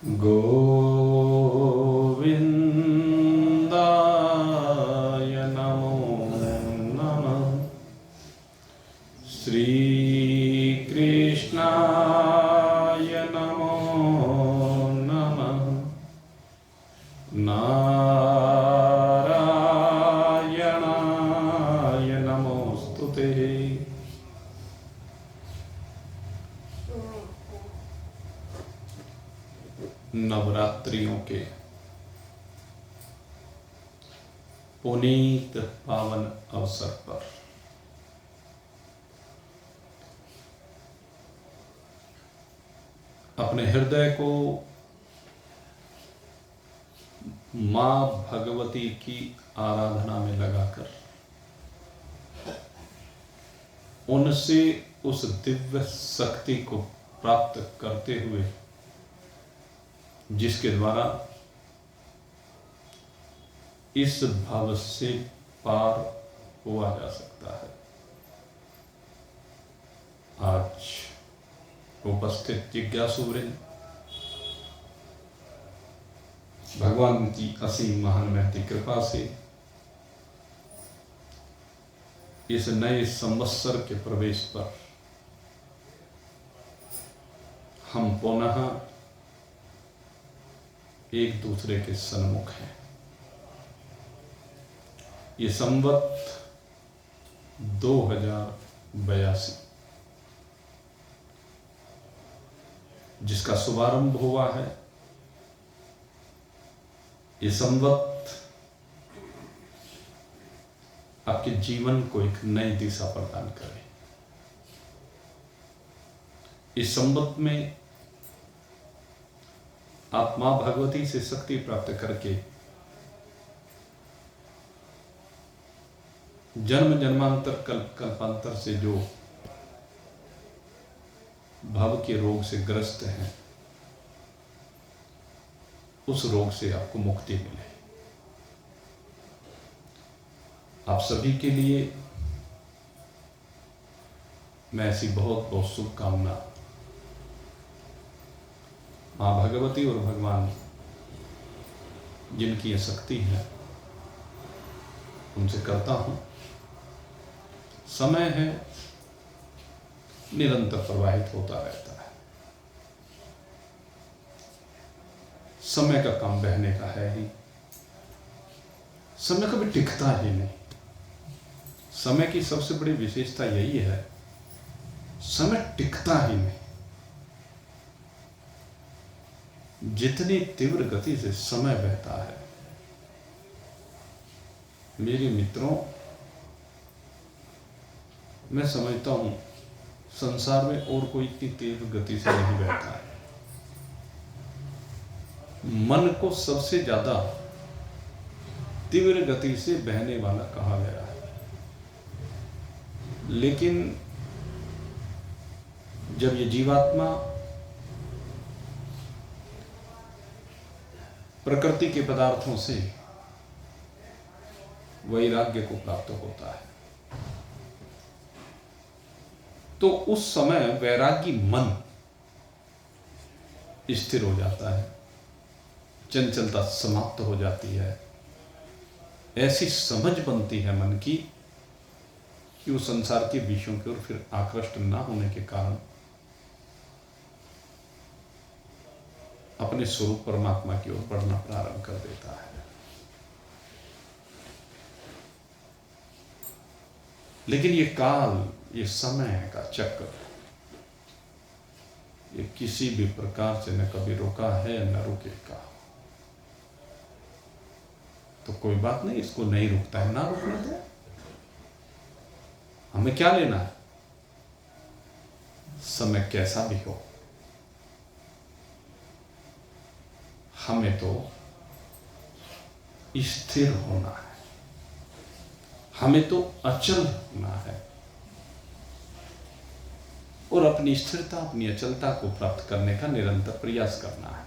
गोविन्दाय नमो नमः। श्रीकृष्णाय नमो नमः। नारायणाय नमोस्तुते। नवरात्रियों के पुनीत पावन अवसर पर अपने हृदय को मां भगवती की आराधना में लगाकर उनसे उस दिव्य शक्ति को प्राप्त करते हुए जिसके द्वारा इस भव से पार हुआ जा सकता है, आज उपस्थित जिज्ञासुवृंद भगवान की असीम महान महती कृपा से इस नए संवत्सर के प्रवेश पर हम पुनः एक दूसरे के सन्मुख हैं। ये संवत 2082 जिसका शुभारंभ हुआ है, ये संवत आपके जीवन को एक नई दिशा प्रदान करे। इस संवत में आप मां भगवती से शक्ति प्राप्त करके जन्म जन्मांतर कल्प कल्पांतर से जो भव के रोग से ग्रस्त हैं, उस रोग से आपको मुक्ति मिले। आप सभी के लिए मैं ऐसी बहुत बहुत शुभकामना मां भगवती और भगवान जिनकी ये शक्ति है उनसे करता हूं। समय है निरंतर प्रवाहित होता रहता है, समय का काम बहने का है ही, समय कभी टिकता ही नहीं। समय की सबसे बड़ी विशेषता यही है, समय टिकता ही नहीं। जितनी तीव्र गति से समय बहता है, मेरे मित्रों, मैं समझता हूं संसार में और कोई इतनी तीव्र गति से नहीं बहता है। मन को सबसे ज्यादा तीव्र गति से बहने वाला कहा गया है, लेकिन जब ये जीवात्मा प्रकृति के पदार्थों से वैराग्य को प्राप्त होता है, तो उस समय वैरागी मन स्थिर हो जाता है, चंचलता समाप्त हो जाती है। ऐसी समझ बनती है मन की कि वो संसार के विषयों की ओर फिर आकृष्ट ना होने के कारण अपने स्वरूप परमात्मा की ओर बढ़ना प्रारंभ कर देता है। लेकिन ये काल, ये समय का चक्र, ये किसी भी प्रकार से न कभी रोका है न रुकेगा। तो कोई बात नहीं, इसको नहीं रुकता है, ना रुकने दो। हमें क्या लेना है, समय कैसा भी हो, हमें तो स्थिर होना है, हमें तो अचल होना है और अपनी स्थिरता, अपनी अचलता को प्राप्त करने का निरंतर प्रयास करना है।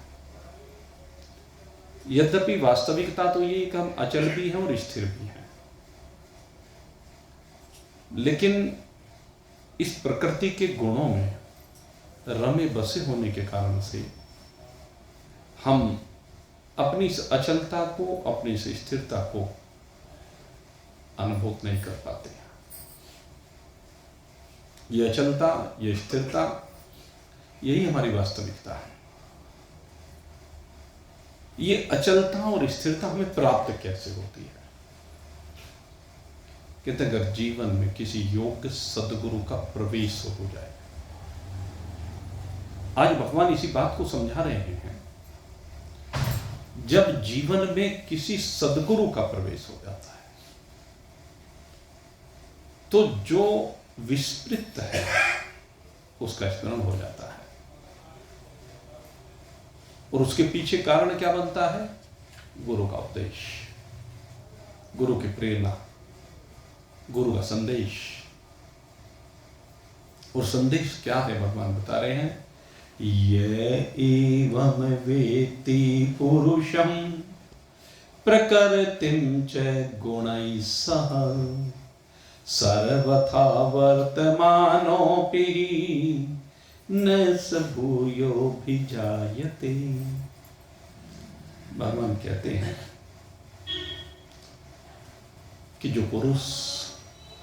यद्यपि वास्तविकता तो ये कि हम अचल भी हैं और स्थिर भी हैं, लेकिन इस प्रकृति के गुणों में रमे बसे होने के कारण से हम अपनी इस अचलता को, अपनी इस स्थिरता को अनुभूत नहीं कर पाते हैं। ये अचलता, ये स्थिरता, यही हमारी वास्तविकता है। ये अचलता और स्थिरता हमें प्राप्त कैसे होती है? कहते अगर जीवन में किसी योग्य सद्गुरु का प्रवेश हो जाए। आज भगवान इसी बात को समझा रहे हैं। जब जीवन में किसी सद्गुरु का प्रवेश हो जाता है तो जो विस्मृत है उसका स्मरण हो जाता है। और उसके पीछे कारण क्या बनता है? गुरु का उपदेश, गुरु की प्रेरणा, गुरु का संदेश। और संदेश क्या है? भगवान बता रहे हैं, ये एवं वेत्ति पुरुषं प्रकृतिं च गुणैः सह सर्वथा वर्तमानोऽपि न स भूयोऽभिजायते। भगवान कहते हैं कि जो पुरुष,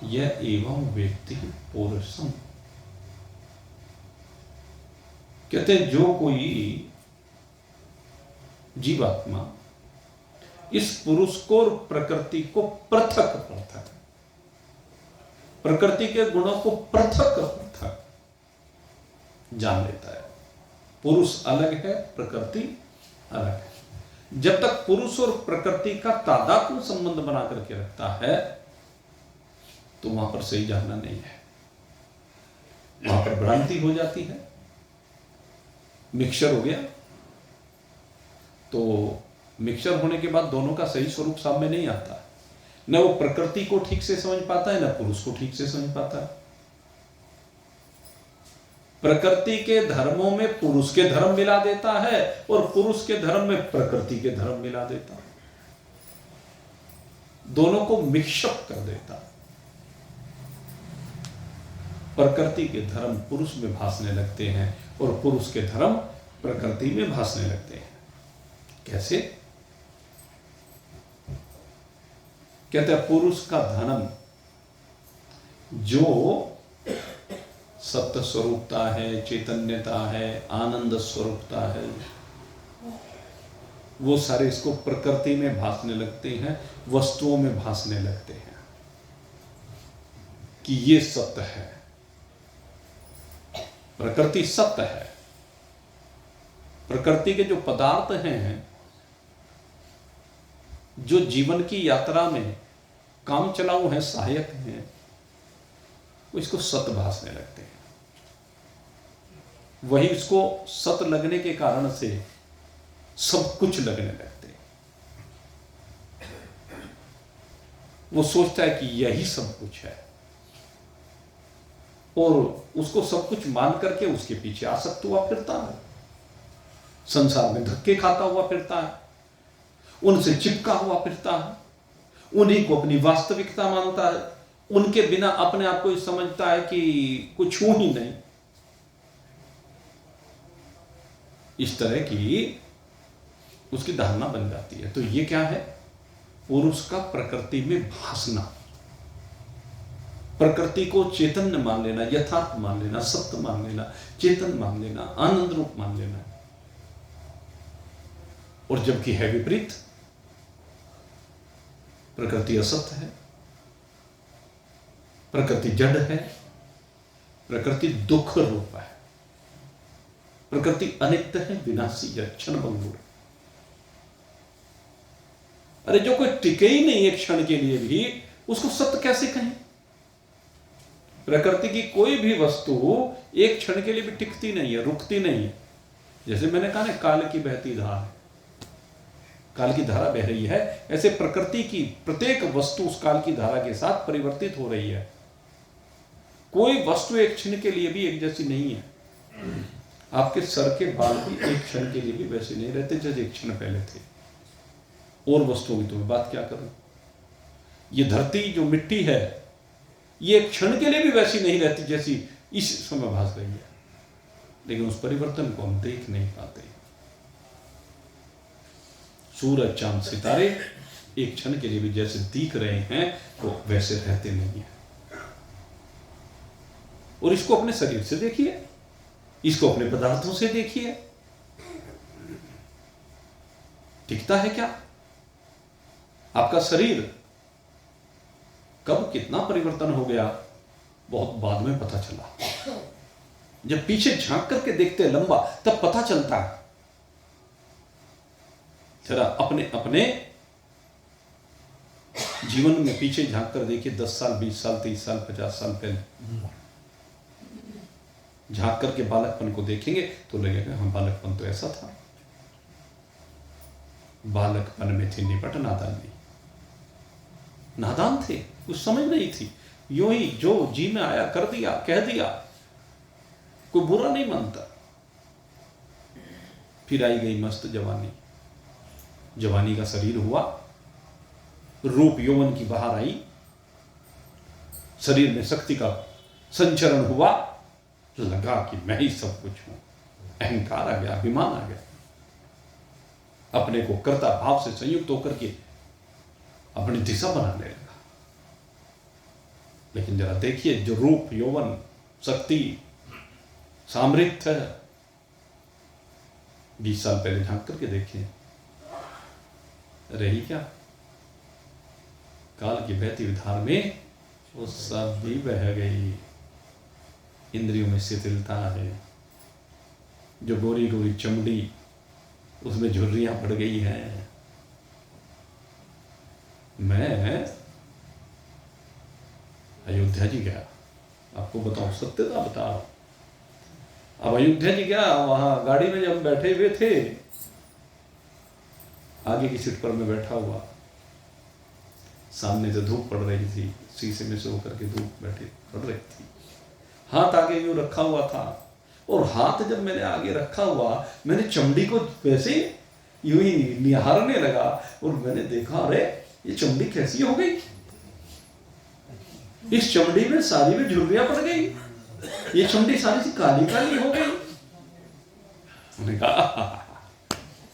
यह एवं व्यक्ति पुरुषम, कहते हैं जो कोई जीवात्मा इस पुरुष को और प्रकृति को पृथक प्रकृति के गुणों को पृथक जान लेता है। पुरुष अलग है, प्रकृति अलग है। जब तक पुरुष और प्रकृति का तादात्म्य संबंध बना करके रखता है तो वहां पर सही जानना नहीं है, वहां पर भ्रांति हो जाती है। मिक्सचर हो गया तो मिक्सचर होने के बाद दोनों का सही स्वरूप सामने नहीं आता। न वो प्रकृति को ठीक से समझ पाता है, न पुरुष को ठीक से समझ पाता है। प्रकृति के धर्मों में पुरुष के धर्म मिला देता है और पुरुष के धर्म में प्रकृति के धर्म मिला देता है, दोनों को मिक्सअप कर देता है। प्रकृति के धर्म पुरुष में भासने लगते हैं और पुरुष के धर्म प्रकृति में भासने लगते हैं। कैसे? कहते हैं पुरुष का धर्म जो सत्य स्वरूपता है, चैतन्यता है, आनंद स्वरूपता है, वो सारे इसको प्रकृति में भासने लगते हैं, वस्तुओं में भासने लगते हैं कि ये सत्य है। प्रकृति सत्य है। प्रकृति के जो पदार्थ हैं, जो जीवन की यात्रा में काम चलाऊ हैं, सहायक हैं, वो इसको सत्य भासने लगते हैं। वही इसको सत्य लगने के कारण से सब कुछ लगने लगते हैं। वो सोचता है कि यही सब कुछ है और उसको सब कुछ मान करके उसके पीछे आसक्त हुआ फिरता है, संसार में धक्के खाता हुआ फिरता है, उनसे चिपका हुआ फिरता है, उन्हीं को अपनी वास्तविकता मानता है, उनके बिना अपने आप को समझता है कि कुछ हूं ही नहीं। इस तरह की उसकी धारणा बन जाती है। तो ये क्या है? पुरुष का प्रकृति में भासना, प्रकृति को चेतन्य मान लेना, यथार्थ मान लेना, सत्य मान लेना, चेतन मान लेना, आनंद रूप मान लेना। और जबकि है विपरीत, प्रकृति असत्य है, प्रकृति जड़ है, प्रकृति दुख रूप है, प्रकृति अनित्य है, विनाशी है, क्षणभंगुर। अरे जो कोई टिके ही नहीं एक क्षण के लिए भी, उसको सत्य कैसे कहें? प्रकृति की कोई भी वस्तु एक क्षण के लिए भी टिकती नहीं है, रुकती नहीं है। जैसे मैंने कहा ना, काल की बहती धारा, काल की धारा बह रही है, ऐसे प्रकृति की प्रत्येक वस्तु उस काल की धारा के साथ परिवर्तित हो रही है। कोई वस्तु एक क्षण के लिए भी एक जैसी नहीं है। आपके सर के बाल भी एक क्षण के लिए भी वैसे नहीं रहते जैसे एक क्षण पहले थे। और वस्तुओं की तो मैं बात क्या करूं, ये धरती जो मिट्टी है, ये एक क्षण के लिए भी वैसी नहीं रहती जैसी इस समय भास रही है। लेकिन उस परिवर्तन को हम देख नहीं पाते। सूरज चांद सितारे एक क्षण के लिए भी जैसे दिख रहे हैं वो वैसे रहते नहीं है। और इसको अपने शरीर से देखिए, इसको अपने पदार्थों से देखिए, दिखता है क्या? आपका शरीर कब कितना परिवर्तन हो गया बहुत बाद में पता चला। जब पीछे झांक करके देखते हैं लंबा, तब पता चलता है। जरा अपने अपने जीवन में पीछे झांक कर देखिए, 10 साल 20 साल 30 साल 50 साल पहले झांक करके बालकपन को देखेंगे तो लगेगा हाँ बालकपन तो ऐसा था। बालकपन में थी निपट नादानी, नादान थे, कुछ समझ नहीं थी, यूं ही जो जी में आया कर दिया, कह दिया, कोई बुरा नहीं मानता। फिर आई गई मस्त जवानी, जवानी का शरीर हुआ, रूप यौवन की बाहर आई, शरीर में शक्ति का संचरण हुआ, लगा कि मैं ही सब कुछ हूं, अहंकार आ गया, अभिमान आ गया, अपने को कर्ता भाव से संयुक्त होकर के अपनी दिशा बनाने लगा। लेकिन जरा देखिए, जो रूप यौवन शक्ति सामर्थ्य 20 साल पहले झांक करके देखें, रही क्या? काल की बहती हुई धार में वो सब भी बह गई। इंद्रियों में शिथिलता है, जो गोरी गोरी चमड़ी उसमें झुर्रियां पड़ गई हैं। मैं अयोध्या जी गया, आपको बताऊं, सत्यता बता रहा हूं। अब अयोध्या जी गया, वहां गाड़ी में जब बैठे हुए थे, आगे की सीट पर मैं बैठा हुआ, सामने से धूप पड़ रही थी, शीशे में से होकर के धूप बैठे पड़ रही थी, हाथ आगे यूं रखा हुआ था, और हाथ जब मैंने आगे रखा हुआ, मैंने चमड़ी को वैसे यूं ही निहारने लगा, और मैंने देखा अरे ये चमड़ी कैसी हो गई, इस चमड़ी में सारी में झुर्रियां पड़ गई, ये चमड़ी सारी सी काली काली हो गई। मैंने कहा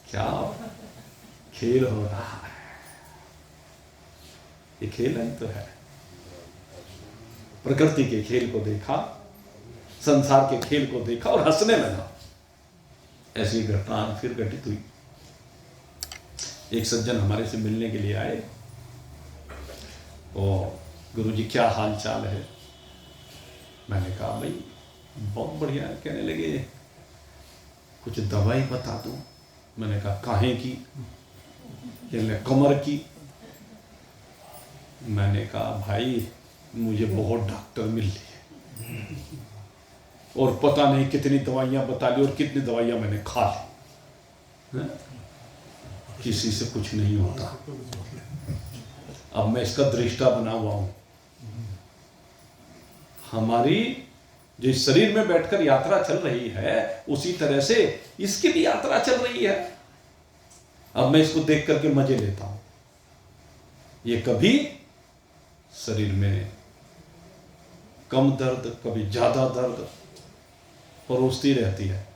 क्या खेल हो रहा है, ये खेल नहीं तो है। प्रकृति के खेल को देखा, संसार के खेल को देखा और हंसने लगा। ऐसी घटना फिर घटित हुई। एक सज्जन हमारे से मिलने के लिए आए, और गुरुजी क्या हाल चाल है? मैंने कहा भाई बहुत बढ़िया। कहने लगे कुछ दवाई बता दो। मैंने कहा काहे की? कहने कमर की। मैंने कहा भाई मुझे बहुत डॉक्टर मिल लिए और पता नहीं कितनी दवाइयां बता ली और कितनी दवाइयां मैंने खा ली, किसी से कुछ नहीं होता। अब मैं इसका दृष्टा बना हुआ हूं। हमारी जो इस शरीर में बैठकर यात्रा चल रही है, उसी तरह से इसकी भी यात्रा चल रही है। अब मैं इसको देख करके मजे लेता हूं। ये कभी शरीर में कम दर्द, कभी ज्यादा दर्द परोसती रहती है,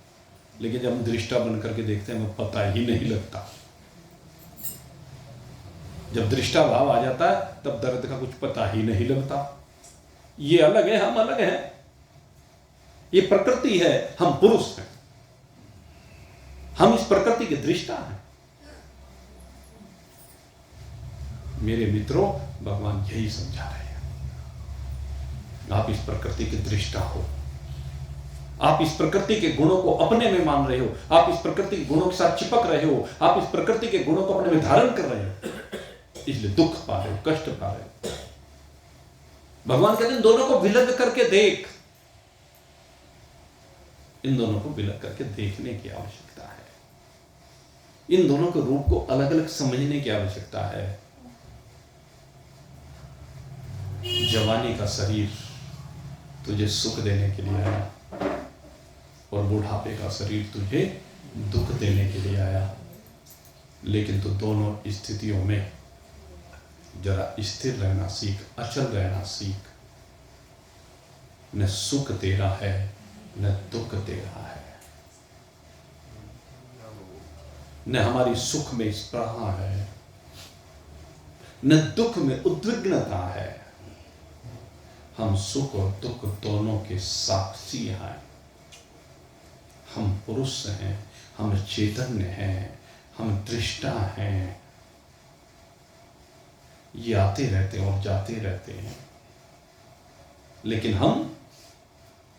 लेकिन जब हम दृष्टा बन करके देखते हैं हमें पता ही नहीं लगता। जब दृष्टा भाव आ जाता है तब दर्द का कुछ पता ही नहीं लगता। ये अलग है, हम अलग हैं। ये प्रकृति है, हम पुरुष हैं। हम इस प्रकृति के दृष्टा हैं। मेरे मित्रों, भगवान यही समझा रहे हैं। आप इस प्रकृति के दृष्टा हो। आप इस प्रकृति के गुणों को अपने में मान रहे हो। आप इस प्रकृति के गुणों के साथ चिपक रहे हो। आप इस प्रकृति के गुणों को अपने में धारण कर रहे हो, इसलिए दुख पा रहे हो, कष्ट पा रहे हो। भगवान कहते हैं इन दोनों को विलग करके देख। इन दोनों को विलग करके देखने की आवश्यकता है। इन दोनों के रूप को अलग अलग समझने की आवश्यकता है। जवानी का शरीर तुझे सुख देने के लिए आया और बुढ़ापे का शरीर तुझे दुख देने के लिए आया, लेकिन तू दोनों स्थितियों में जरा स्थिर रहना सीख, अचल रहना सीख। न सुख तेरा है न दुख तेरा है। न हमारी सुख में स्पृहा है, न दुख में उद्विग्नता है। हम सुख और दुख दोनों के साक्षी हैं। हम पुरुष हैं, हम चैतन्य हैं, हम दृष्टा हैं। ये आते रहते और जाते रहते हैं, लेकिन हम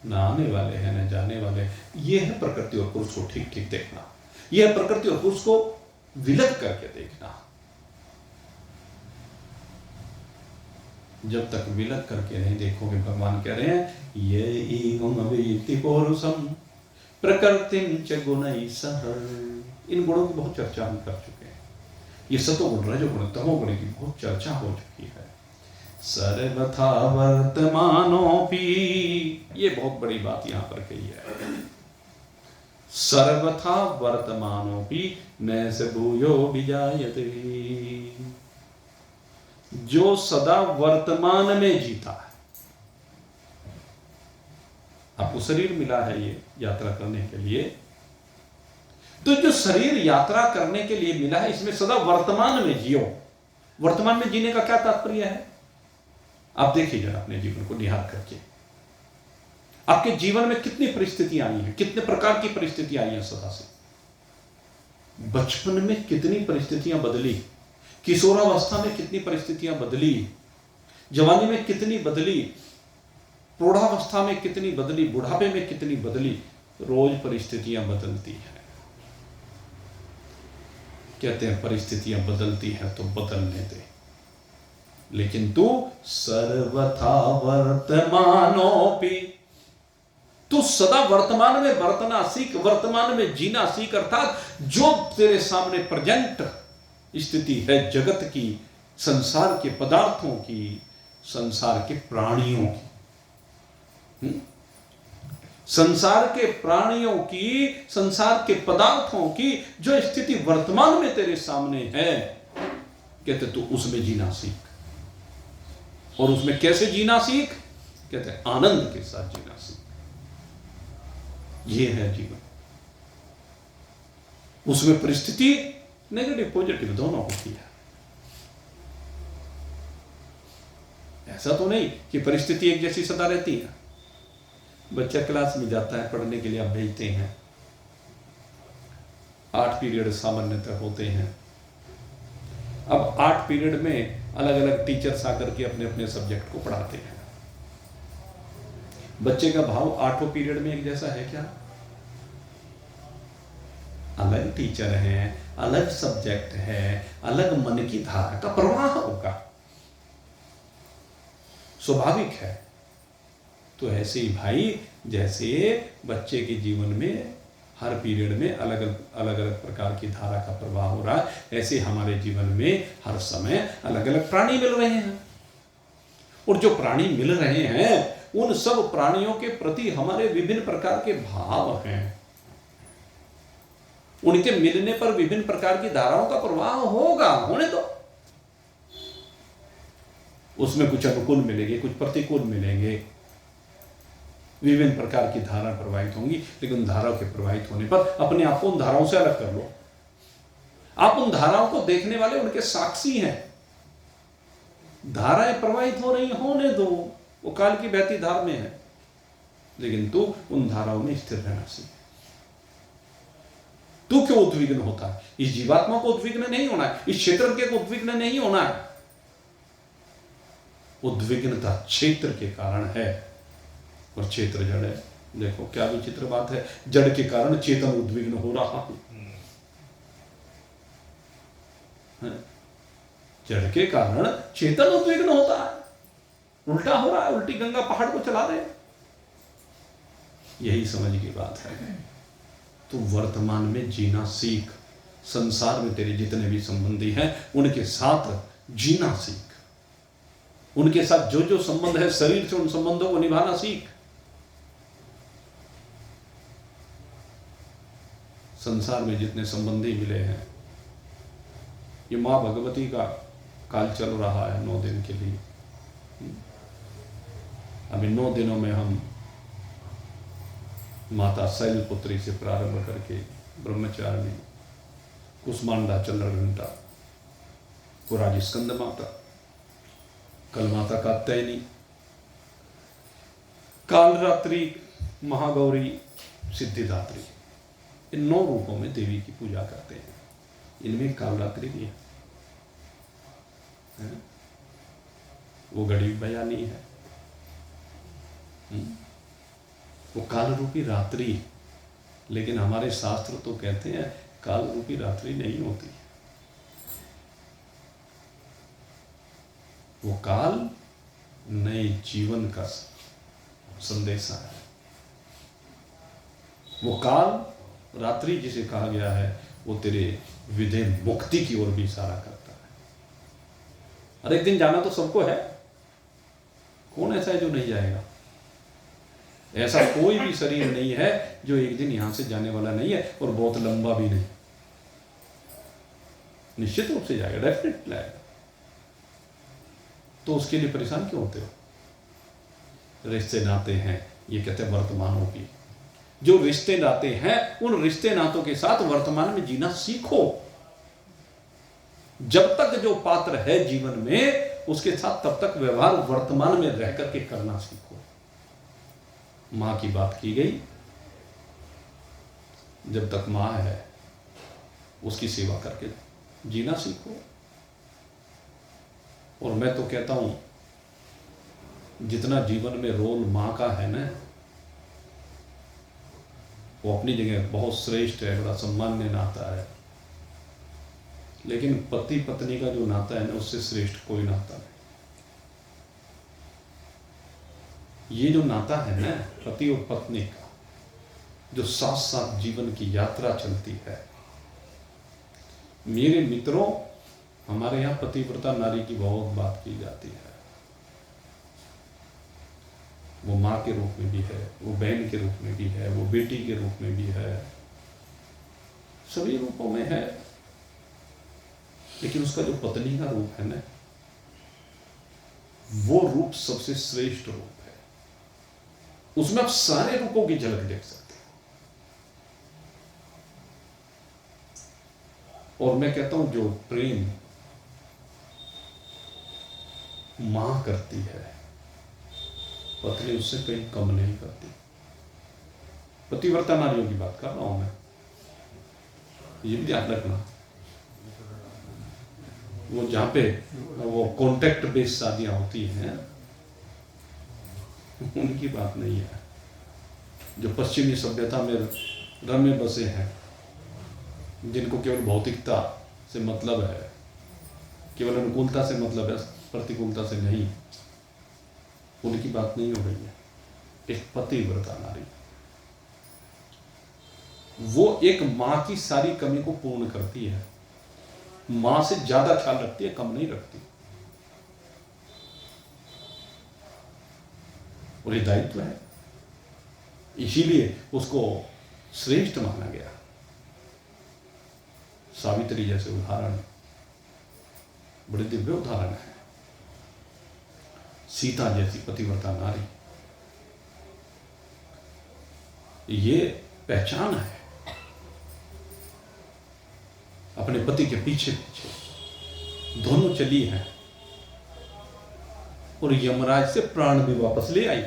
न आने वाले हैं न जाने वाले। ये है प्रकृति और पुरुष को ठीक ठीक देखना। यह है प्रकृति और पुरुष को विलग करके देखना। जब तक विलग करके नहीं देखोगे, भगवान कह रहे हैं ये वेत्ति पौरुषम प्रकृतिम च गुणैः सह। इन गुणों की बहुत चर्चा हम कर चुके हैं। ये सतोगुण रजोगुण तमोगुण की बहुत चर्चा हो चुकी है। सर्वथा वर्तमानोपि, ये बहुत बड़ी बात यहां पर कही है। सर्वथा वर्तमानोपि न स भूयो विजायते। जो सदा वर्तमान में जीता है। आपको शरीर मिला है ये यात्रा करने के लिए, तो जो शरीर यात्रा करने के लिए मिला है, इसमें सदा वर्तमान में जियो। वर्तमान में जीने का क्या तात्पर्य है? आप देखिए जरा अपने जीवन को निहार करके। आपके जीवन में कितनी परिस्थितियां आई हैं, कितने प्रकार की परिस्थितियां आई हैं सदा से। बचपन में कितनी परिस्थितियां बदली, किशोरावस्था में कितनी परिस्थितियां बदली, जवानी में कितनी बदली, प्रौढ़ावस्था में कितनी बदली, बुढ़ापे में कितनी बदली। रोज परिस्थितियां बदलती हैं। कहते हैं परिस्थितियां बदलती हैं तो बदलने दे, लेकिन तू सर्वथा वर्तमानोपि, तू सदा वर्तमान में बरतना सीख, वर्तमान में जीना सीख। अर्थात जो तेरे सामने प्रेजेंट स्थिति है जगत की, संसार के पदार्थों की, संसार के प्राणियों की, संसार के प्राणियों की, संसार के पदार्थों की जो स्थिति वर्तमान में तेरे सामने है, कहते तू उसमें जीना सीख। और उसमें कैसे जीना सीख? कहते हैं आनंद के साथ जीना सीख। ये है जीवन। उसमें परिस्थिति नेगेटिव पॉजिटिव दोनों होती है। ऐसा तो नहीं कि परिस्थिति एक जैसी सदा रहती है। बच्चा क्लास में जाता है पढ़ने के लिए, आप भेजते हैं, 8 पीरियड सामान्यतः होते हैं। अब 8 पीरियड में अलग अलग टीचर्स आकर के अपने अपने सब्जेक्ट को पढ़ाते हैं। बच्चे का भाव 8 पीरियड में एक जैसा है क्या? अलग टीचर हैं, अलग सब्जेक्ट है, अलग मन की धारा का प्रवाह होगा, स्वाभाविक है। तो ऐसे ही भाई, जैसे बच्चे के जीवन में हर पीरियड में अलग अलग प्रकार की धारा का प्रवाह हो रहा है, ऐसे हमारे जीवन में हर समय अलग अलग प्राणी मिल रहे हैं। और जो प्राणी मिल रहे हैं, उन सब प्राणियों के प्रति हमारे विभिन्न प्रकार के भाव हैं। उनके मिलने पर विभिन्न प्रकार की धाराओं का प्रवाह होगा, होने दो। उसमें कुछ अनुकूल मिलेंगे, कुछ प्रतिकूल मिलेंगे, विभिन्न प्रकार की धारा प्रवाहित होंगी। लेकिन उन धाराओं के प्रवाहित होने पर अपने आप को उन धाराओं से अलग कर लो। आप उन धाराओं को देखने वाले, उनके साक्षी हैं। धाराएं प्रवाहित हो रही, होने दो, वो काल की बहती धार में है। लेकिन तू उन धाराओं में स्थिर रहना सीख। तू क्यों उद्विग्न होता है? इस जीवात्मा को उद्विग्न नहीं होना है, इस क्षेत्र के को उद्विग्न नहीं होना है। उद्विग्नता क्षेत्र के कारण है, और क्षेत्र जड़ है। देखो क्या विचित्र बात है, जड़ के कारण चेतन उद्विग्न हो रहा है। जड़ के कारण चेतन उद्विग्न होता है, उल्टा हो रहा है, उल्टी गंगा पहाड़ को चला रहे हैं। यही समझ की बात है। तू वर्तमान में जीना सीख। संसार में तेरे जितने भी संबंधी हैं, उनके साथ जीना सीख। उनके साथ जो जो संबंध है शरीर से, उन संबंधों को निभाना सीख। संसार में जितने संबंधी मिले हैं, ये मां भगवती का काल चल रहा है 9 दिन के लिए। अभी 9 दिनों में हम माता शैलपुत्री से प्रारंभ करके ब्रह्मचारिणी, कुसमांडा चंद्रघंटा, पुराजी स्कंद माता, कल माता कात्यायनी, कालरात्रि, महागौरी, सिद्धिदात्री, इन 9 रूपों में देवी की पूजा करते हैं। इनमें कालरात्रि भी है, वो गड़ी बयानी है, वो काल रूपी रात्रि। लेकिन हमारे शास्त्र तो कहते हैं काल रूपी रात्रि नहीं होती, वो काल नए जीवन का संदेशा है। वो काल रात्रि जिसे कहा गया है वो तेरे विधेय मुक्ति की ओर भी इशारा करता है। और एक दिन जाना तो सबको है, कौन ऐसा है जो नहीं जाएगा? ऐसा कोई भी शरीर नहीं है जो एक दिन यहां से जाने वाला नहीं है, और बहुत लंबा भी नहीं, निश्चित रूप से जाएगा, डेफिनेट जाएगा। तो उसके लिए परेशान क्यों होते हो? रिश्ते नाते हैं, ये कहते हैं वर्तमानों की। जो रिश्ते नाते हैं उन रिश्ते नातों के साथ वर्तमान में जीना सीखो। जब तक जो पात्र है जीवन में उसके साथ तब तक व्यवहार वर्तमान में रह करके करना सीखो। मां की बात की गई, जब तक मां है उसकी सेवा करके जीना सीखो। और मैं तो कहता हूं जितना जीवन में रोल मां का है ना, वो अपनी जगह बहुत श्रेष्ठ है, बड़ा सम्मान्य नाता है। लेकिन पति पत्नी का जो नाता है ना, उससे श्रेष्ठ कोई नाता नहीं। ये जो नाता है ना पति और पत्नी का, जो साथ साथ जीवन की यात्रा चलती है। मेरे मित्रों, हमारे यहाँ पतिव्रता नारी की बहुत बात की जाती है। वो माँ के रूप में भी है, वो बहन के रूप में भी है, वो बेटी के रूप में भी है, सभी रूपों में है। लेकिन उसका जो पत्नी का रूप है ना, वो रूप सबसे श्रेष्ठ रूप है। उसमें आप सारे रूपों की झलक देख सकते हो। और मैं कहता हूं जो प्रेम मां करती है, पत्नी उससे कहीं कम नहीं करती। पतिव्रता नारियों की बात कर रहा हूं मैं, ये भी ध्यान रखना। वो जहां पे वो कॉन्टेक्ट बेस्ड शादियां होती हैं, उनकी बात नहीं है। जो पश्चिमी सभ्यता में रमे बसे हैं, जिनको केवल भौतिकता से मतलब है, केवल अनुकूलता से मतलब है, प्रतिकूलता से नहीं, उनकी बात नहीं हो रही है। एक पतिव्रता नारी, वो एक मां की सारी कमी को पूर्ण करती है। मां से ज्यादा ख्याल रखती है, कम नहीं रखती। और ये दायित्व है, इसीलिए उसको श्रेष्ठ माना गया। सावित्री जैसे उदाहरण बड़े दिव्य उदाहरण है। सीता जैसी पतिव्रता नारी, ये पहचान है। अपने पति के पीछे पीछे दोनों चली हैं और यमराज से प्राण भी वापस ले आई।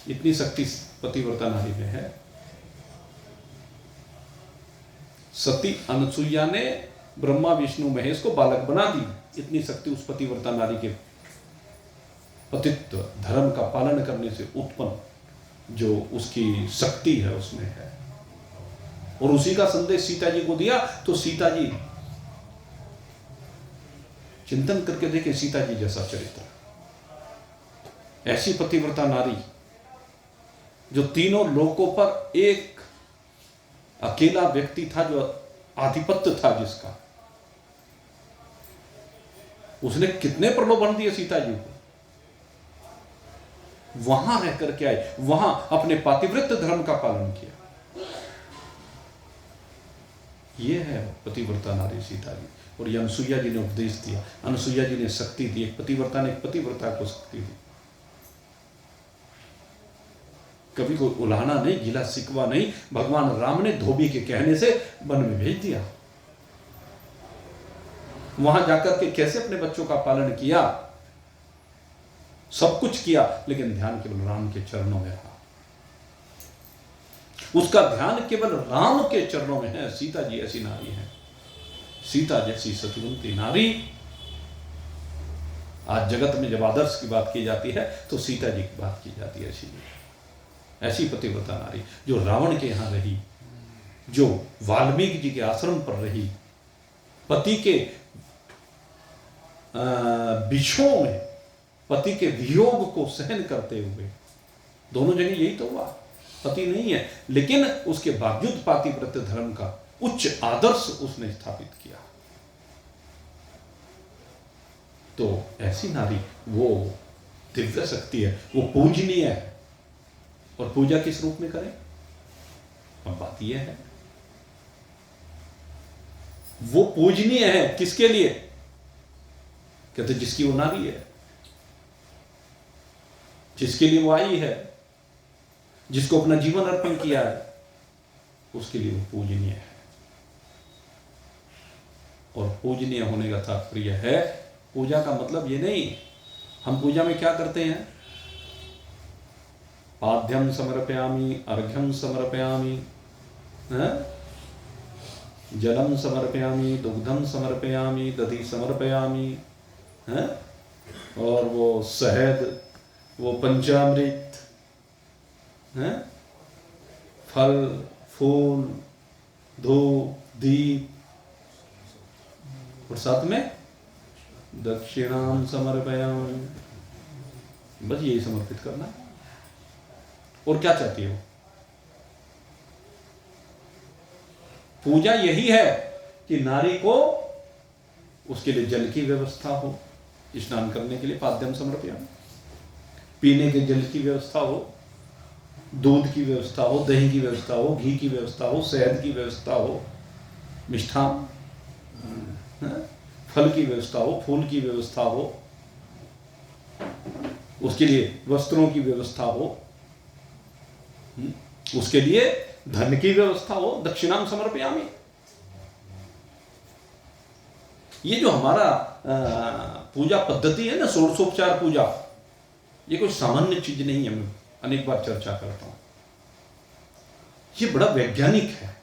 इतनी शक्ति पतिव्रता नारी में है। सती अनसुईया ने ब्रह्मा विष्णु महेश को बालक बना दी। इतनी शक्ति उस पतिव्रता नारी के पतित्व धर्म का पालन करने से उत्पन्न जो उसकी शक्ति है उसमें है। और उसी का संदेश सीता जी को दिया। तो सीता जी, चिंतन करके देखे सीता जी जैसा चरित्र, ऐसी पतिव्रता नारी जो तीनों लोकों पर एक अकेला व्यक्ति था, जो आधिपत्य था जिसका, उसने कितने प्रलोभन दिए सीता जी को। वहां रह करके आए, वहां अपने पातिव्रत्य धर्म का पालन किया। ये है पतिव्रता नारी सीता जी। और ये अनसुईया जी ने उपदेश दिया, अनसुईया जी ने शक्ति दी, एक पतिव्रता ने एक पतिव्रता को शक्ति दी। कभी कोई उलाहना नहीं, गिला शिकवा नहीं। भगवान राम ने धोबी के कहने से वन में भेज दिया। वहां जाकर के कैसे अपने बच्चों का पालन किया, सब कुछ किया, लेकिन ध्यान केवल राम के चरणों में रहा। उसका ध्यान केवल राम के चरणों में है। सीता जी ऐसी नारी है, सीता जैसी सतवंती नारी। आज जगत में जब आदर्श की बात की जाती है तो सीता जी की बात की जाती है। ऐसी पतिव्रता नारी जो रावण के यहां रही, जो वाल्मीकि जी के आश्रम पर रही, पति के विषों में, पति के वियोग को सहन करते हुए, दोनों जगह यही तो हुआ। पति नहीं है लेकिन उसके बावजूद पातिव्रत्य धर्म का उच्च आदर्श उसने स्थापित किया। तो ऐसी नारी वो दिव्य शक्ति है, वो पूजनीय है। और पूजा किस रूप में करें, अब बात यह है, वो पूजनीय है किसके लिए, कहते जिसकी वो नारी है, जिसके लिए वो आई है, जिसको अपना जीवन अर्पण किया है, उसके लिए वो पूजनीय है। और पूजनीय होने का तात्पर्य है, पूजा का मतलब ये नहीं, हम पूजा में क्या करते हैं, पाद्यम समर्पयामि, अर्घ्यम समर्पयामि, जलम समर्पयामि, दुग्धम समर्पयामि, दधि समर्पयामि, और वो शहद, वो पंचामृत, फल फूल धूप दीप, और साथ में दक्षिणाम समर्पयामि, बस यही समर्पित करना। और क्या चाहती हो, पूजा यही है कि नारी को उसके लिए जल की व्यवस्था हो, स्नान करने के लिए पाद्यम समर्पयामि, पीने के जल की व्यवस्था हो, दूध की व्यवस्था हो, दही की व्यवस्था हो, घी की व्यवस्था हो, शहद की व्यवस्था हो, मिष्ठान, फल की व्यवस्था हो, फूल की व्यवस्था हो, उसके लिए वस्त्रों की व्यवस्था हो, उसके लिए धन की व्यवस्था हो, दक्षिणाम समर्पयामि। ये जो हमारा पूजा पद्धति है ना, षोडशोपचार पूजा, ये कोई सामान्य चीज नहीं है। मैं अनेक बार चर्चा करता हूं, ये बड़ा वैज्ञानिक है।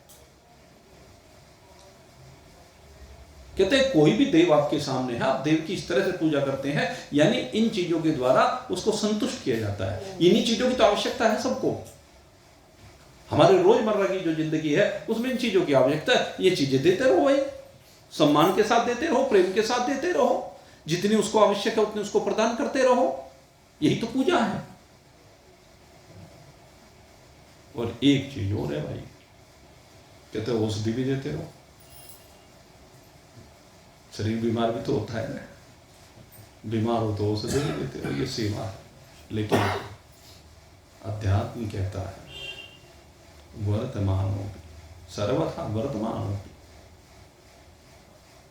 कहते हैं कोई भी देव आपके सामने है, आप देव की इस तरह से पूजा करते हैं, यानी इन चीजों के द्वारा उसको संतुष्ट किया जाता है। इन्हीं चीजों की तो आवश्यकता है सबको। हमारे रोजमर्रा की जो जिंदगी है उसमें इन चीजों की आवश्यकता है। ये चीजें देते रहो भाई, सम्मान के साथ देते रहो, प्रेम के साथ देते रहो, जितनी उसको आवश्यक है उतनी उसको प्रदान करते रहो, यही तो पूजा है। और एक चीज और है भाई, कहते हो औषधि भी देते रहो। शरीर बीमार भी तो होता है ना, बीमार हो तो औषधि भी देते रहो, ये सेवा है। लेकिन अध्यात्म कहता है वर्तमान हो, सर्वथा वर्तमान हो,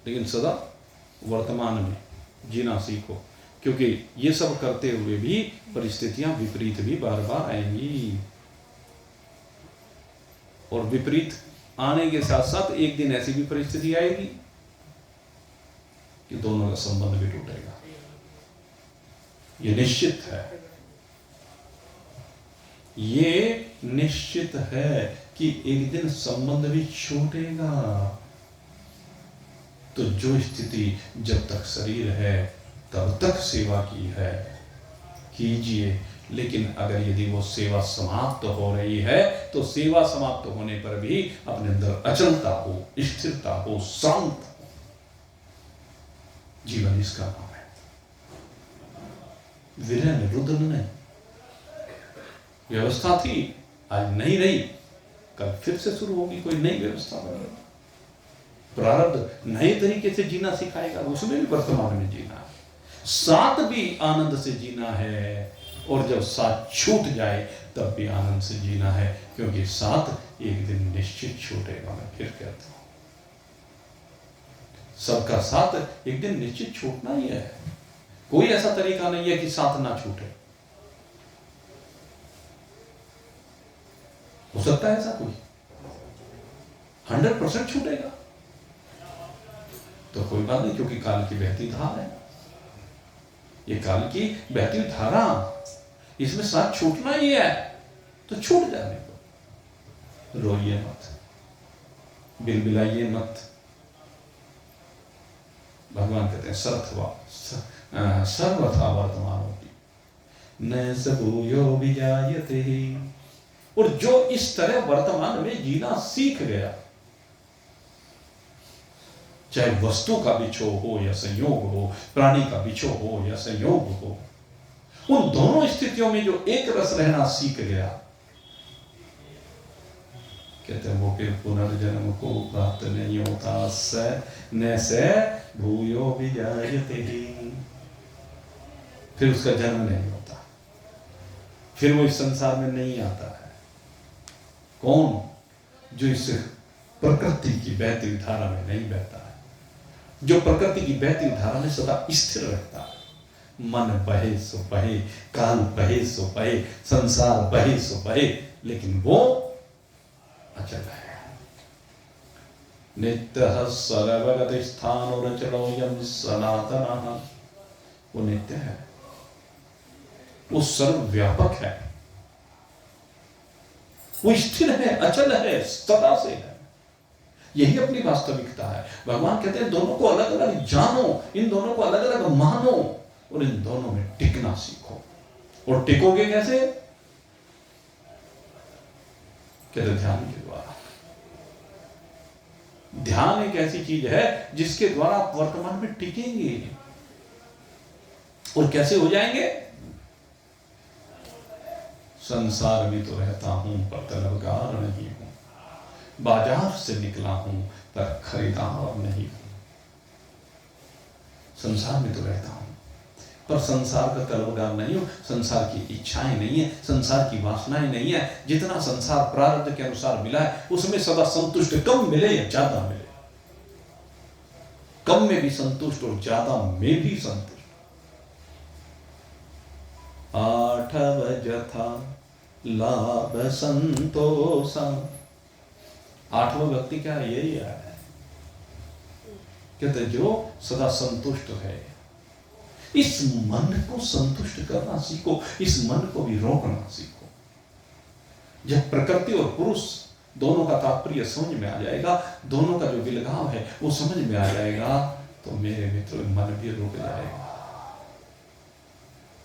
लेकिन सदा वर्तमान में जीना सीखो, क्योंकि ये सब करते हुए भी परिस्थितियां विपरीत भी बार बार आएंगी। और विपरीत आने के साथ साथ एक दिन ऐसी भी परिस्थिति आएगी कि दोनों का संबंध भी टूटेगा, ये निश्चित है। ये निश्चित है कि एक दिन संबंध भी छूटेगा। तो जो स्थिति जब तक शरीर है तब तक सेवा की है, कीजिए। लेकिन अगर यदि वो सेवा समाप्त हो रही है तो सेवा समाप्त होने पर भी अपने अंदर अचलता हो, स्थिरता हो, शांत हो, जीवन इसका नाम है। विरह में रुद्र नहीं, व्यवस्था थी आज नहीं रही, कल फिर से शुरू होगी, कोई नई व्यवस्था बनेगी। प्रारब्ध नए तरीके से जीना सिखाएगा, उसमें भी वर्तमान में जीना है, साथ भी आनंद से जीना है। और जब साथ छूट जाए तब भी आनंद से जीना है, क्योंकि साथ एक दिन निश्चित छूटेगा। मैं फिर कहता हूं, सबका साथ एक दिन निश्चित छूटना ही है। कोई ऐसा तरीका नहीं है कि साथ ना छूटे। हो सकता है ऐसा कोई? 100% छूटेगा। तो कोई बात नहीं, क्योंकि काल की बहती धार है, ये काल की बहती धारा, इसमें साथ छूटना ही है, तो छूट जाने को। रोइए मत, बिलबिलाइए मत। भगवान कहते हैं सर्वथा वर्तमान होती न सबूयो विजायते। और जो इस तरह वर्तमान में जीना सीख गया, चाहे वस्तु का बिछोह हो या संयोग हो, प्राणी का बिछोह हो या संयोग हो, उन दोनों स्थितियों में जो एक रस रहना सीख गया, कहते हैं वो फिर पुनर्जन्म को प्राप्त नहीं होता। न से भूयो विजायते, फिर उसका जन्म नहीं होता, फिर वो इस संसार में नहीं आता है। कौन? जो इस प्रकृति की बहती धारा में नहीं बहता है, जो प्रकृति की बहती धारा में सदा स्थिर रहता है। मन बहे सो बहे, काल बहे सो बहे, संसार बहे सो बहे, लेकिन वो अचल है। नित्यः सर्वगतिस्थाणुरचलोऽयं सनातनः, वो नित्य है, वो सर्वव्यापक है, वो स्थिर है, अचल है, सदा से है। यही अपनी वास्तविकता है। भगवान कहते हैं दोनों को अलग अलग जानो, इन दोनों को अलग अलग मानो, और इन दोनों में टिकना सीखो। और टिकोगे कैसे? कहते ध्यान के द्वारा। ध्यान एक ऐसी चीज है जिसके द्वारा आप वर्तमान में टिकेंगे। और कैसे हो जाएंगे? संसार में तो रहता हूं पर तलबगार नहीं हूं, बाजार से निकला हूं पर खरीदार नहीं हूं। संसार में तो रहता हूं पर संसार का तलबगार नहीं हूं, संसार की इच्छाएं नहीं है, संसार की वासनाएं नहीं है। जितना संसार प्रारब्ध के अनुसार मिला है उसमें सदा संतुष्ट, कम मिले या ज्यादा मिले, कम में भी संतुष्ट और ज्यादा में भी संतुष्ट। आठव जथा लाभ संतोषा, आठवां व्यक्ति क्या है? यही है, कहते जो सदा संतुष्ट है। इस मन को संतुष्ट करना सीखो, इस मन को भी रोकना सीखो। जब प्रकृति और पुरुष दोनों का तात्पर्य समझ में आ जाएगा, दोनों का जो विलगाव है वो समझ में आ जाएगा, तो मेरे मित्र मन भी रुक जाएगा।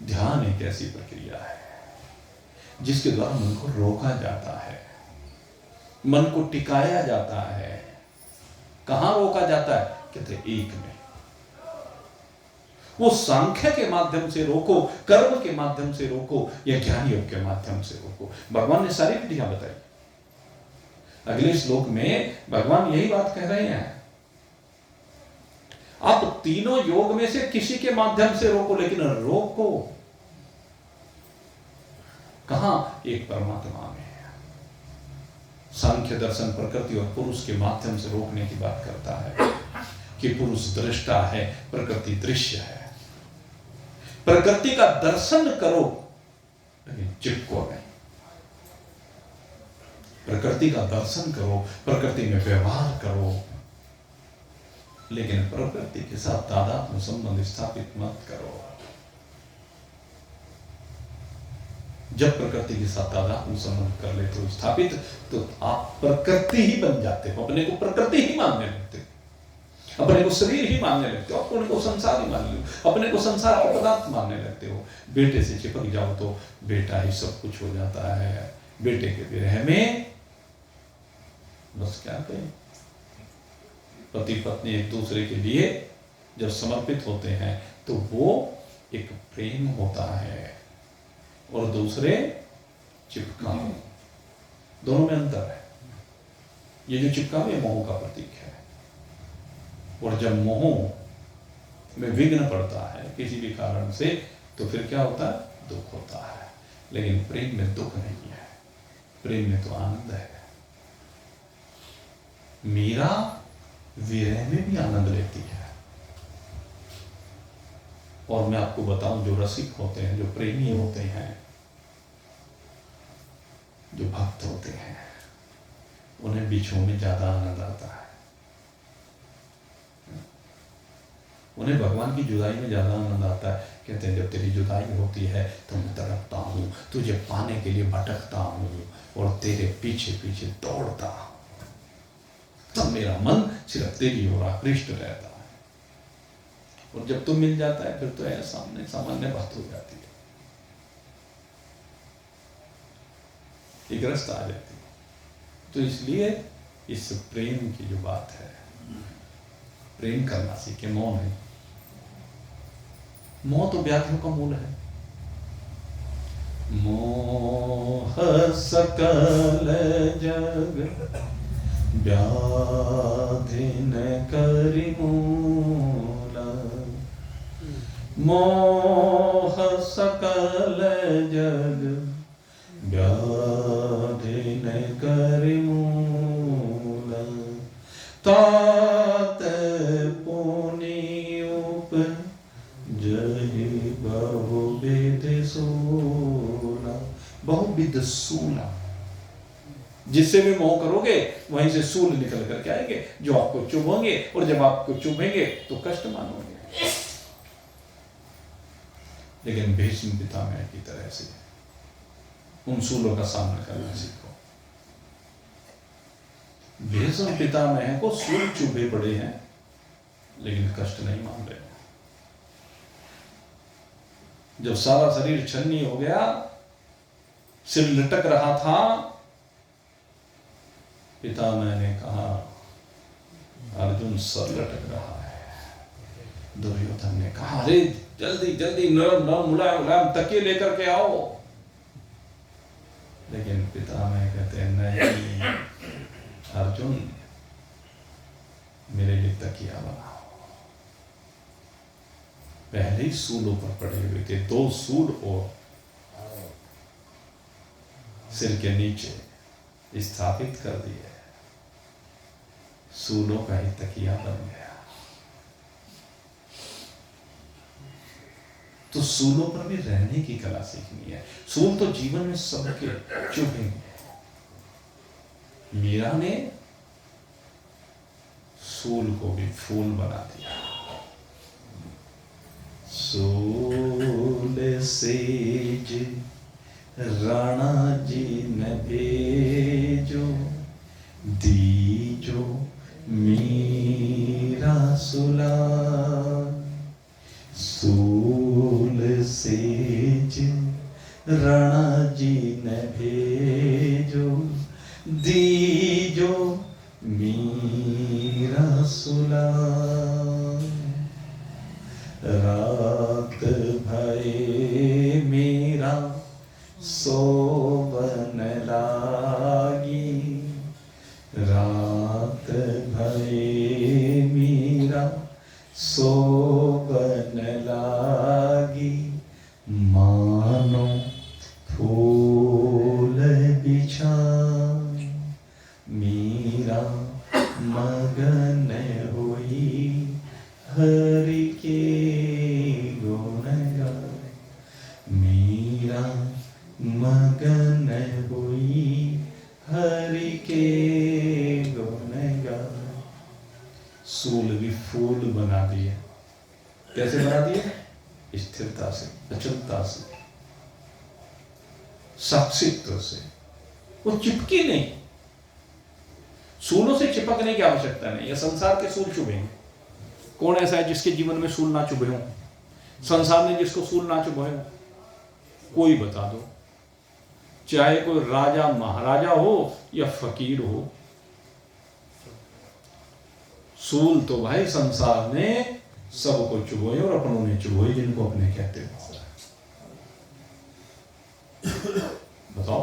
ध्यान एक ऐसी प्रक्रिया है जिसके द्वारा मन को रोका जाता है, मन को टिकाया जाता है। कहां रोका जाता है? कहते एक में। वो सांख्य के माध्यम से रोको, कर्म के माध्यम से रोको, या ज्ञान योग के माध्यम से रोको। भगवान ने सारी विधियां बताई। अगले श्लोक में भगवान यही बात कह रहे हैं, आप तीनों योग में से किसी के माध्यम से रोको, लेकिन रोको कहां? एक परमात्मा में। सांख्य दर्शन प्रकृति और पुरुष के माध्यम से रोकने की बात करता है कि पुरुष दृष्टा है, प्रकृति दृश्य है। प्रकृति का दर्शन करो लेकिन चिपको नहीं। प्रकृति का दर्शन करो, प्रकृति में व्यवहार करो, लेकिन प्रकृति के साथ तादात्म्य संबंध स्थापित मत करो। जब प्रकृति के साथ तादात्म्य संबंध कर लेते हो स्थापित, तो आप प्रकृति ही बन जाते हो, अपने को प्रकृति ही मानने लगते हो, अपने को शरीर ही मानने लगते हो, अपने को संसार ही मान लो, अपने को संसार के पदार्थ मानने लगते हो। बेटे से चिपक जाओ तो बेटा ही सब कुछ हो जाता है। बेटे के विरह में बस क्या कहें, पति पत्नी एक दूसरे के लिए जब समर्पित होते हैं तो वो एक प्रेम होता है, और दूसरे चिपकावे। दोनों में अंतर है। ये जो चिपकावे मोह का प्रतीक है, और जब मोह में विघ्न पड़ता है किसी भी कारण से, तो फिर क्या होता है? दुख होता है। लेकिन प्रेम में दुख नहीं है, प्रेम में तो आनंद है। मीरा विरह में भी आनंद लेती है। और मैं आपको बताऊं, जो रसिक होते हैं, जो प्रेमी होते हैं, जो भक्त होते हैं, उन्हें बिछोह में ज्यादा आनंद आता है। उन्हें भगवान की जुदाई में ज़्यादा आनंद आता है। कहते हैं जब तेरी जुदाई होती है तो मैं तड़पता हूँ, तुझे पाने के लिए भटकता हूँ और तेरे पीछे पीछे दौड़ता हूँ, तब मेरा मन सिर्फ तेरी ओर आकृष्ट रहता है। और जब तू मिल जाता है फिर तो यह सामने सामान्य बात हो जाती है, एक रस्ता आ जाती है। तो इसलिए इस प्रेम की जो बात है, प्रेम करना सीखे, मोह नहीं। मोह तो व्याधियों का मूल है। मोह सकल जग व्याधि न करि मूला, मोह सकल जग व्याधि न करि मूला, तात पुनि उपजहि बहुविध सूला। बहुविध सूला, जिससे भी मोह करोगे वहीं से सूल निकल करके आएंगे जो आपको चुभेंगे, और जब आपको चुभेंगे तो कष्ट मानोगे। लेकिन भीष्म पितामह की तरह से उन सूलों का सामना करना सीखो। भीष्म पितामह को सूल चुभे पड़े हैं लेकिन कष्ट नहीं मान रहे। जब सारा शरीर छन्नी हो गया, सिर लटक रहा था, पितामह ने कहा अर्जुन सर लटक रहा है। दुर्योधन ने कहा अरे जल्दी जल्दी नरम नरम मुलायम मुलायम तकिए लेकर के आओ। लेकिन पितामह कहते हैं नहीं अर्जुन, मेरे लिए तकिया बनाओ। पहले ही सूलों पर पड़े हुए थे, 2 सूल और सिर के नीचे स्थापित कर दिए, सूलों का ही तकिया बन गया। तो सूलों पर भी रहने की कला सीखनी है। सूल तो जीवन में सबके चुभेंगे। मीरा ने सूल को भी फूल बना दिया। सूल सेज राणा जी ने भेजो, दीजो मीरा सुला। सूल सेज राणा जी ने भेजो, दीजो मीरा सुला। रात भये मीरा सोवन लागी, रात भये मीरा सोवन लागी। मानो फूल बिछा मीरा मगन हुई, हरि के गुण गाए। मीरा मगन हुई, हरि के गुण गाए। सूल भी फूल बना दिए। कैसे बना दिए? स्थिरता से, अचलता से, साक्षित्व से। वो चिपकी नहीं। सूलों से चिपकने की आवश्यकता नहीं। यह संसार के सूल चुभेंगे। कौन ऐसा है जिसके जीवन में सूल ना चुभे हो? संसार में जिसको सूल ना चुभे हो कोई बता दो। चाहे कोई राजा महाराजा हो या फकीर हो, सूल तो भाई संसार ने सबको चुभोए और अपनों ने चुभोए, जिनको अपने कहते हो। बताओ,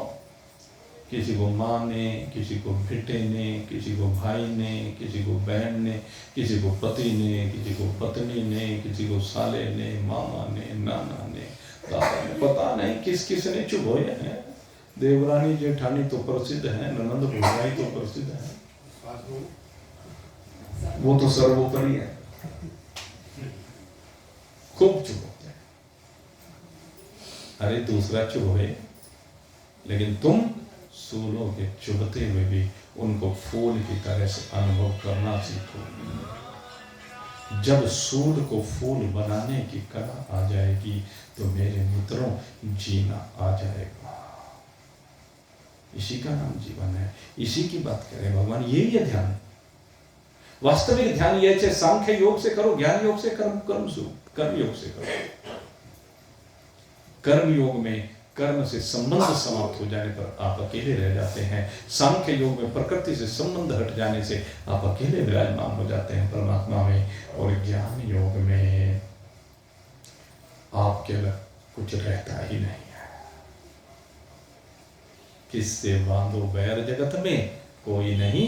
किसी को माँ ने, किसी को बेटे ने, किसी को भाई ने, किसी को बहन ने, किसी को पति ने, किसी को पत्नी ने, किसी को साले ने, मामा ने, नाना ने, दादा ने, पता नहीं किस किस ने चुभोए हैं। देवरानी जेठानी तो प्रसिद्ध है, ननंद भौजाई तो प्रसिद्ध है, वो तो सर्वोपरि है, खूब चुभोते हैं। अरे दूसरा चुभोए, लेकिन तुम सूलों के चुभते हुए भी उनको फूल की तरह से अनुभव करना सीखो। जब सूद को फूल बनाने की कला आ जाएगी तो मेरे मित्रों जीना आ जाएगा। इसी का नाम जीवन है, इसी की बात करें भगवान। यही है ध्यान, वास्तविक ध्यान ये, चाहे सांख्य योग से करो, ज्ञान योग से करो, कर्म योग से करो। कर्म योग में कर्म से संबंध समाप्त हो जाने पर आप अकेले रह जाते हैं। सांख्य योग में प्रकृति से संबंध हट जाने से आप अकेले विराजमान हो जाते हैं परमात्मा में। और ज्ञान योग में आपके अलग कुछ रहता ही नहीं है। किससे बांधो बैर जगत में कोई नहीं।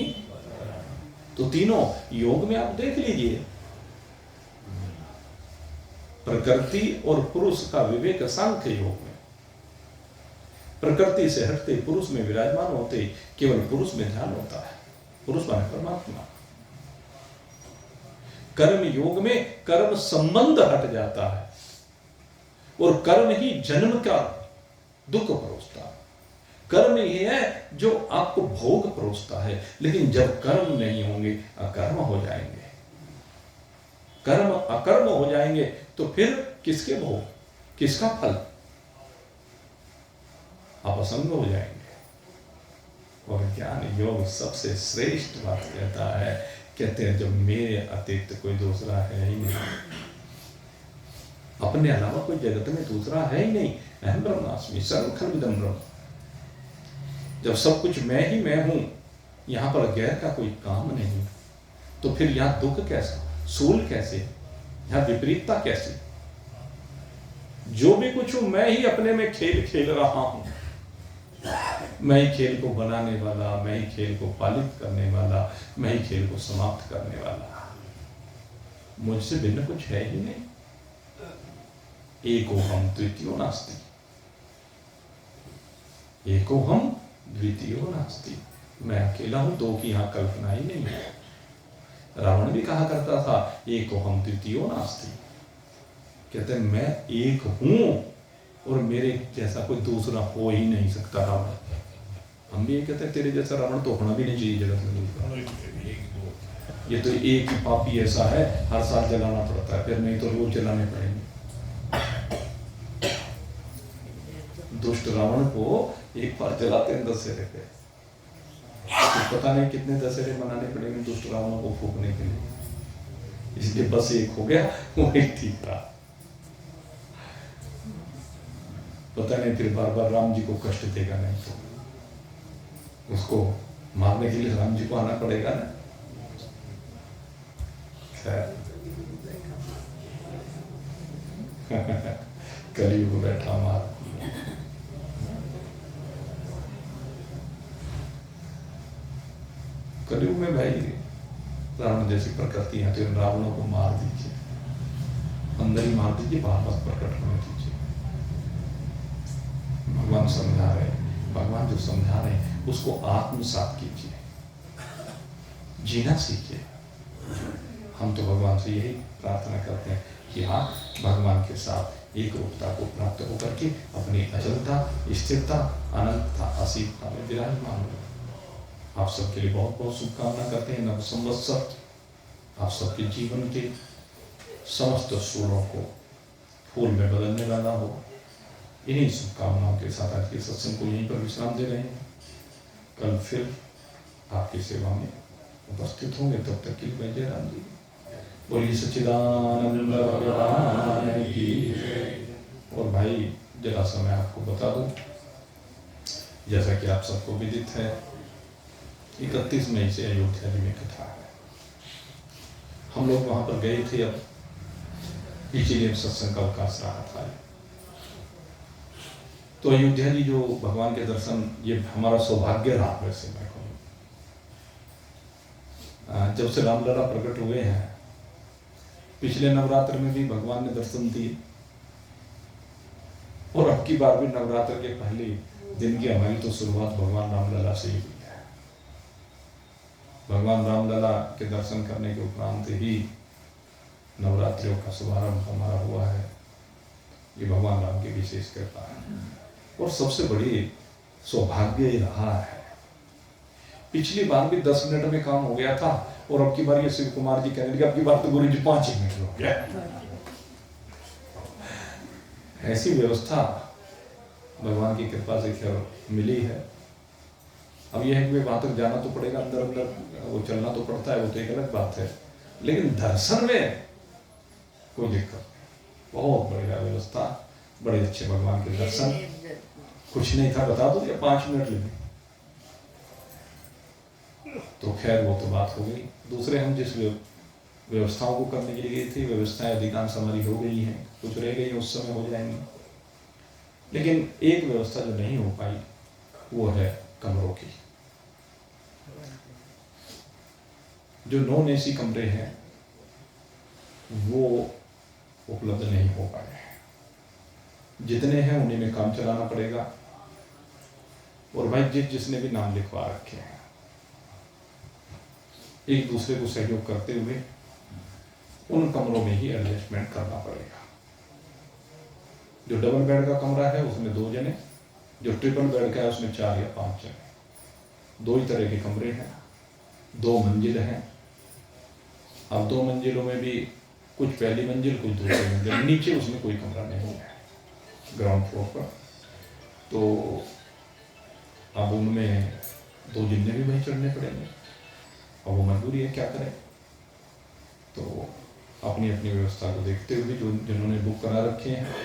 तो तीनों योग में आप देख लीजिए, प्रकृति और पुरुष का विवेक सांख्य योग में, प्रकृति से हटते पुरुष में विराजमान होते केवल पुरुष में ध्यान होता है, पुरुष माने परमात्मा। कर्म योग में कर्म संबंध हट जाता है और कर्म ही जन्म का दुख परोसता है। कर्म ही है जो आपको भोग परोसता है। लेकिन जब कर्म नहीं होंगे, अकर्म हो जाएंगे, कर्म अकर्म हो जाएंगे तो फिर किसके भोग, किसका फल? आप असंग हो जाएंगे। और ज्ञान योग सबसे श्रेष्ठ बात कहता है, कहते हैं जब मेरे अतिरिक्त कोई दूसरा है ही नहीं, अपने अलावा कोई जगत में दूसरा है ही नहीं। अहम ब्रह्मास्मि सर्वं खल्विदं ब्रह्म। जब सब कुछ मैं ही मैं हूं, यहां पर गैर का कोई काम नहीं, तो फिर यहां दुख कैसा, सूल कैसे, यहां विपरीतता कैसी? जो भी कुछ हूं मैं ही अपने में खेल खेल रहा हूं। मैं ही खेल को बनाने वाला, मैं ही खेल को पालित करने वाला, मैं ही खेल को समाप्त करने वाला। मुझसे भिन्न कुछ है ही नहीं। एको हम द्वितीयो नास्ति, एको हम द्वितीयो नास्ति। मैं अकेला हूं, दो की यहां कल्पना ही नहीं है। रावण भी कहा करता था एको हम द्वितीयो नास्ति, कहते हैं मैं एक हूं और मेरे जैसा कोई दूसरा हो ही नहीं सकता रावण। हम भी ये कहते हैं तेरे जैसा रावण तो होना भी नहीं चाहिए जगत में दूसरा। ये तो एक ही पापी ऐसा है, हर साल जलाना पड़ता है, फिर नहीं तो रोज जलाने पड़ेंगे। दुष्ट रावण को एक बार जलाते हैं दशहरे पे, तो पता नहीं कितने दशहरे मनाने पड़ेंगे दुष्ट रावणों को फूकने के लिए। इसलिए बस एक हो गया, वो एक ठीक था। पता नहीं फिर बार बार राम जी को कष्ट देगा, नहीं तो उसको मारने के लिए राम जी को आना पड़ेगा ना। कलयुग बैठा मार। कलयुग में भाई रावण जैसी प्रकृति है तो इन रावणों को मार दीजिए, अंदर ही मार दीजिए, बाहर मत प्रकट होने दीजिए। भगवान समझा रहे, भगवान जो समझा रहे हैं उसको आत्मसात कीजिए, जीना सीखिए। हम तो भगवान से यही प्रार्थना करते हैं कि हाँ, भगवान के साथ एक रूपता को प्राप्त होकर के अपनी अचलता, स्थिरता, अनंतता, असीमता में विराजमान हो। आप सबके लिए बहुत बहुत शुभकामना करते हैं। नव संवत्सर आप सबके जीवन के समस्त सूरों को फूल में बदलने वाला हो। इन्हीं शुभकामनाओं के साथ आज के सत्संग को यहीं पर विश्राम दे रहे हैं। कल फिर आपकी सेवा में उपस्थित होंगे, तब तक के लिए मैं जय राम जी बोलिए सच्चिदानंद भगवान की। और भाई जरा सा मैं आपको बता दूं, जैसा कि आप सबको विदित है, 31 मई से अयोध्या जी में कथा है। हम लोग वहां पर गए थे, अब इसीलिए सत्संग का अवकाश रहा था। तो अयोध्या जी जो भगवान के दर्शन, ये हमारा सौभाग्य रहा। वैसे मैं कहूँ जब से रामलला प्रकट हुए हैं, पिछले नवरात्र में भी भगवान ने दर्शन दिए और अब की बार भी नवरात्र के पहले दिन की हमारी तो शुरुआत भगवान रामलला से ही हुई है। भगवान रामलला के दर्शन करने के उपरांत ही नवरात्रियों का शुभारंभ हमारा हुआ है। ये भगवान राम की विशेष कृपा है और सबसे बड़ी सौभाग्य ही रहा है। पिछली बार भी 10 मिनट में काम हो गया था और अब की बार ये शिव कुमार जी कहने लगे अब की बार तो गुरु जी 5 ही मिनट हो गया। ऐसी व्यवस्था भगवान की कृपा से खैर मिली है। अब यह है कि वहां तक जाना तो पड़ेगा, अंदर अंदर वो चलना तो पड़ता है, वो तो एक अलग बात है, लेकिन दर्शन में कोई दिक्कत, बहुत बढ़िया व्यवस्था, बड़े अच्छे भगवान के दर्शन। कुछ नहीं था, बता दो या 5 मिनट लगे, तो खैर वो तो बात हो गई। दूसरे हम जिस व्यवस्थाओं को करने के लिए गए थे, व्यवस्थाएं अधिकांश हमारी हो गई हैं, कुछ रह गई उस समय हो जाएंगी, लेकिन एक व्यवस्था जो नहीं हो पाई वो है कमरों की। जो नॉन एसी कमरे हैं वो उपलब्ध नहीं हो पाए, जितने हैं उन्हीं में काम चलाना पड़ेगा। और भाई जिसने भी नाम लिखवा रखे हैं, एक दूसरे को सहयोग करते हुए उन कमरों में ही एडजस्टमेंट करना पड़ेगा। जो डबल बेड का कमरा है उसमें 2 जने, जो ट्रिपल बेड का है उसमें 4 या 5 जने। 2 ही तरह के कमरे हैं, 2 मंजिल हैं। अब 2 मंजिलों में भी कुछ पहली मंजिल, कुछ दूसरी मंजिल, नीचे उसमें कोई कमरा नहीं है ग्राउंड फ्लोर पर। तो अब उनमें 2 जिन्ने भी वहीं चढ़ने पड़ेंगे, और वो मजबूरी है, क्या करें। तो अपनी अपनी व्यवस्था को देखते हुए जो जिन्होंने बुक करा रखे हैं,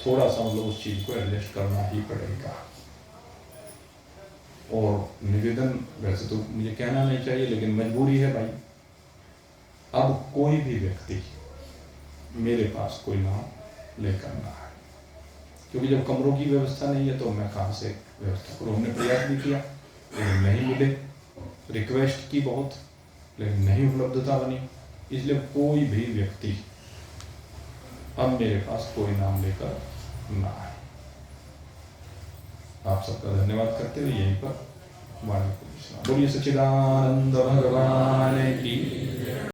थोड़ा सा मतलब उस चीज़ को एडजस्ट करना ही पड़ेगा। और निवेदन, वैसे तो मुझे कहना नहीं चाहिए लेकिन मजबूरी है भाई, अब कोई भी व्यक्ति मेरे पास कोई नाम लेकर ना आए, क्योंकि जब कमरों की व्यवस्था नहीं है तो मैं कहाँ से व्यवस्था करूँ। हमने प्रयास भी किया लेकिन नहीं मिले, रिक्वेस्ट की बहुत, लेकिन नहीं उपलब्धता बनी, इसलिए कोई भी व्यक्ति अब मेरे पास कोई नाम लेकर ना आए। आप सबका धन्यवाद करते हुए यहीं पर वाणी को बोलिए सच्चिदानंद भगवान की।